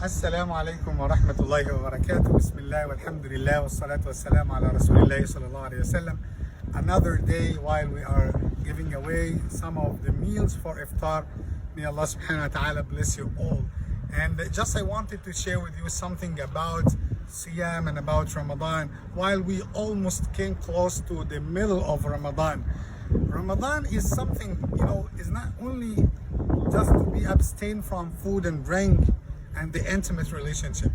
Assalamu alaikum wa rahmatullahi wa barakatuh. Bismillah walhamdulillah wa salatu wa salam ala rasulillah sallallahu alayhi wa sallam. Another day while we are giving away some of the meals for iftar. May Allah subhanahu wa ta'ala bless you all. And just I wanted to share with you something about Siyam and about Ramadan while we almost came close to the middle of Ramadan. Ramadan is something, is not only just to be abstained from food and drink and the intimate relationship.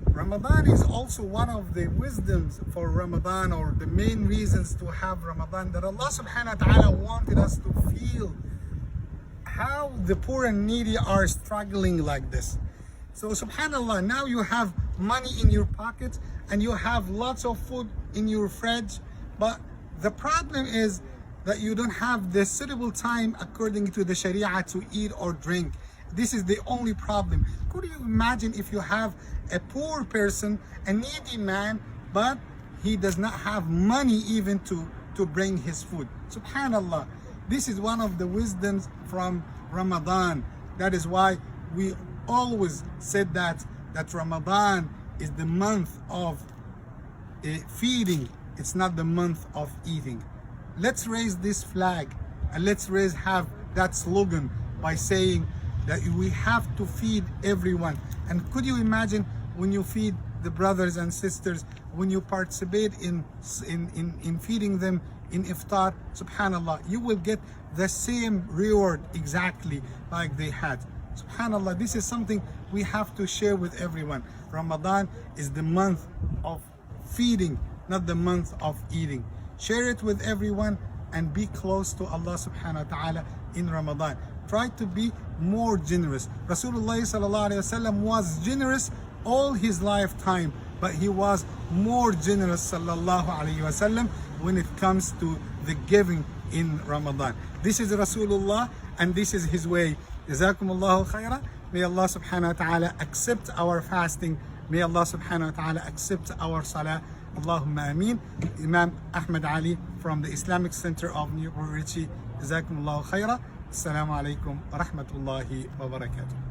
Ramadan is also one of the wisdoms for Ramadan, or the main reasons to have Ramadan, that Allah subhanahu wa ta'ala wanted us to feel how the poor and needy are struggling like this. So subhanallah, now you have money in your pocket and you have lots of food in your fridge, but the problem is that you don't have the suitable time according to the Sharia to eat or drink. This is the only problem. Could you imagine if you have a poor person, a needy man, but he does not have money even to bring his food? Subhanallah. This is one of the wisdoms from Ramadan. That is why we always said that Ramadan is the month of feeding. It's not the month of eating. Let's raise this flag and let's have that slogan by saying that we have to feed everyone. And could you imagine when you feed the brothers and sisters, when you participate in feeding them in iftar, subhanallah, you will get the same reward exactly like they had. Subhanallah, this is something we have to share with everyone. Ramadan is the month of feeding, not the month of eating. Share it with everyone and be close to Allah subhanahu wa ta'ala in Ramadan. Try to be more generous. Rasulullah sallallahu alayhi wa sallam was generous all his lifetime, but he was more generous sallallahu alayhi wa sallam when it comes to the giving in Ramadan. This is Rasulullah and this is his way. Jazakumullahu khaira. May Allah subhanahu wa ta'ala accept our fasting. May Allah subhanahu wa ta'ala accept our salah. Allahumma ameen. Imam Ahmed Aly from the Islamic Center of Richey. Jazakumullahu khaira. Assalamu alaikum wa rahmatullahi wa barakatuh.